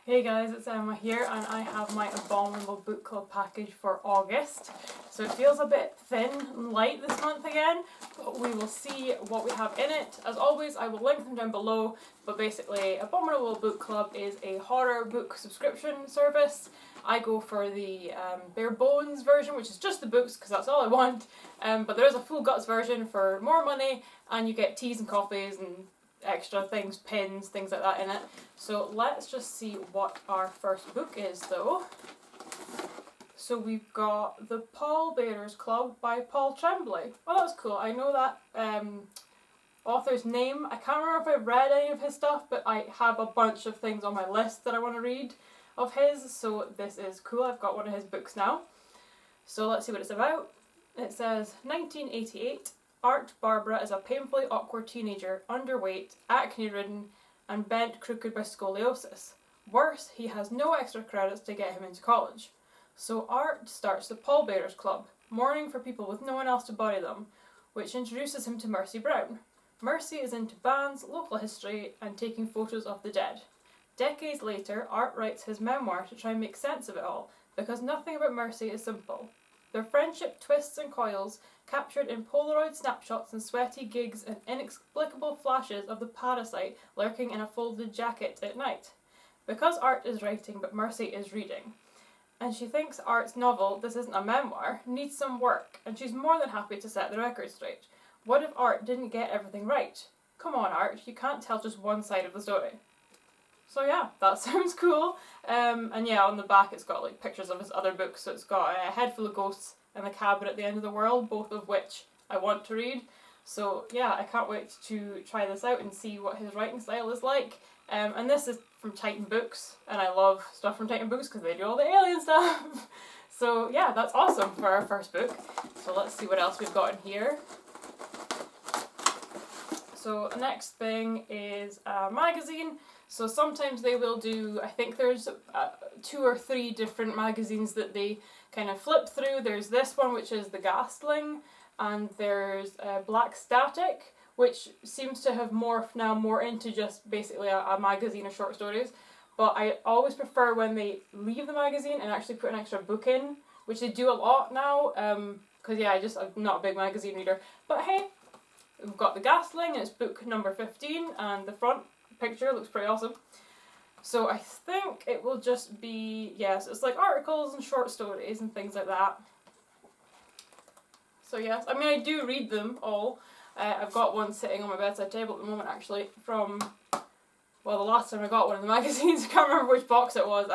Hey guys, it's Emma here and I have my Abominable book club package for August. So it feels a bit thin and light this month again, but we will see what we have in it. As always, I will link them down below, but basically Abominable Book Club is a horror book subscription service. I go for the bare bones version, which is just the books because that's all I want, but there is a full guts version for more money and you get teas and coffees and extra things, pins, things like that in it. So let's just see what our first book is though. So we've got The Pallbearers Club by Paul Tremblay. Oh, that's cool. I know that author's name. I can't remember if I've read any of his stuff, but I have a bunch of things on my list that I want to read of his, so this is cool. I've got one of his books now. So let's see what it's about. It says, 1988. Art Barbara is a painfully awkward teenager, underweight, acne-ridden, and bent crooked by scoliosis. Worse, he has no extra credits to get him into college. So Art starts the Pallbearers Club, mourning for people with no one else to bury them, which introduces him to Mercy Brown. Mercy is into bands, local history, and taking photos of the dead. Decades later, Art writes his memoir to try and make sense of it all, because nothing about Mercy is simple. Their friendship twists and coils, captured in Polaroid snapshots and sweaty gigs and inexplicable flashes of the parasite lurking in a folded jacket at night. Because Art is writing but Mercy is reading, and she thinks Art's novel, this isn't a memoir, needs some work, and she's more than happy to set the record straight. What if Art didn't get everything right? Come on, Art, you can't tell just one side of the story. So yeah, that sounds cool. And yeah, on the back it's got like pictures of his other books, so it's got A Head Full of Ghosts and The Cabin at the End of the World, both of which I want to read. So yeah, I can't wait to try this out and see what his writing style is like. And this is from Titan Books, and I love stuff from Titan Books because they do all the alien stuff. So yeah, that's awesome for our first book. So let's see what else we've got in here. So the next thing is a magazine. So sometimes they will do, I think there's 2 or 3 different magazines that they kind of flip through. There's this one, which is The Ghastling, and there's Black Static, which seems to have morphed now more into just basically a magazine of short stories. But I always prefer when they leave the magazine and actually put an extra book in, which they do a lot now, because yeah, I'm not a big magazine reader. But hey, we've got The Ghastling, and it's book number 15, and the front picture looks pretty awesome. So I think it will just be, yes, it's like articles and short stories and things like that. So yes, I mean I do read them all. I've got one sitting on my bedside table at the moment actually from, well, the last time I got one of the magazines. I can't remember which box it was.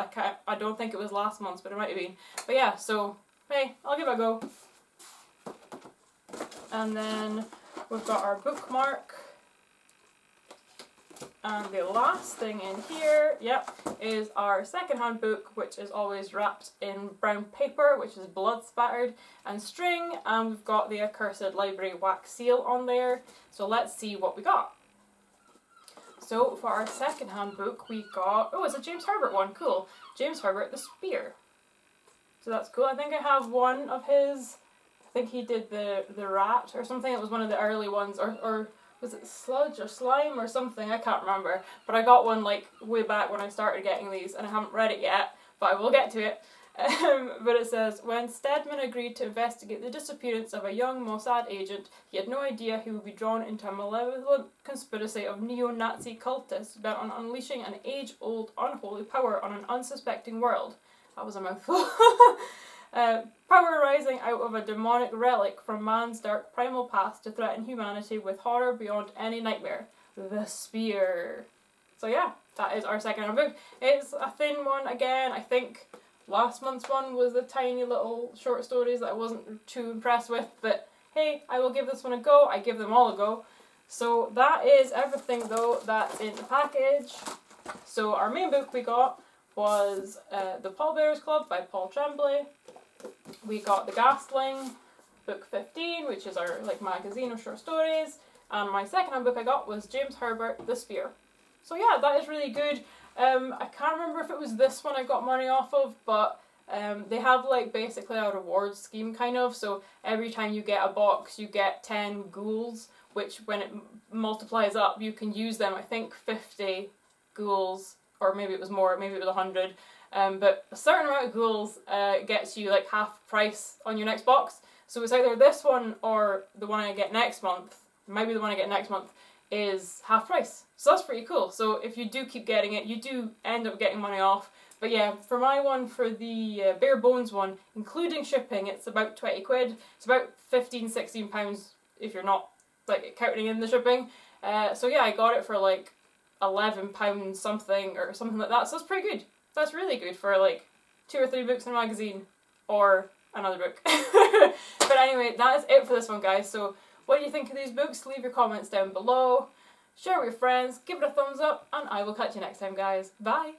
I don't think it was last month's, but it might have been. But yeah, so hey, I'll give it a go. And then we've got our bookmark. And the last thing in here, is our second-hand book, which is always wrapped in brown paper, which is blood spattered, and string, and we've got the Accursed Library wax seal on there. So let's see what we got. So for our second-hand book, we got, oh, it's a James Herbert one, cool. James Herbert, The Spear. So that's cool. I think I have one of his, I think he did the rat or something. It was one of the early ones, or was it sludge or slime or something? I can't remember. But I got one like way back when I started getting these, and I haven't read it yet, but I will get to it. But it says, when Stedman agreed to investigate the disappearance of a young Mossad agent, he had no idea he would be drawn into a malevolent conspiracy of neo-Nazi cultists bent on unleashing an age-old unholy power on an unsuspecting world. That was a mouthful. Power rising out of a demonic relic from man's dark primal past to threaten humanity with horror beyond any nightmare. The Spear. So yeah, that is our second book. It's a thin one again. I think last month's one was the tiny little short stories that I wasn't too impressed with, but hey, I will give this one a go. I give them all a go. So that is everything though that's in the package. So our main book we got was The Pallbearers Club by Paul Tremblay. We got The Ghastling, book 15, which is our like magazine of short stories. And my second book I got was James Herbert, The Spear. So yeah, that is really good. I can't remember if it was this one I got money off of, but they have like basically a reward scheme kind of. So every time you get a box, you get 10 ghouls, which when it multiplies up, you can use them, I think 50 ghouls or maybe it was more, maybe it was 100. But a certain amount of ghouls gets you like half price on your next box. So it's either this one or the one I get next month, maybe the one I get next month, is half price. So that's pretty cool. So if you do keep getting it, you do end up getting money off. But yeah, for my one, for the bare bones one, including shipping, it's about 20 quid. It's about £15-16 if you're not like counting in the shipping. So yeah, I got it for like £11 something or something like that. So that's pretty good. That's really good for like 2 or 3 books in a magazine or another book. But anyway, that is it for this one, guys. So what do you think of these books? Leave your comments down below. Share with your friends, give it a thumbs up, and I will catch you next time, guys. Bye!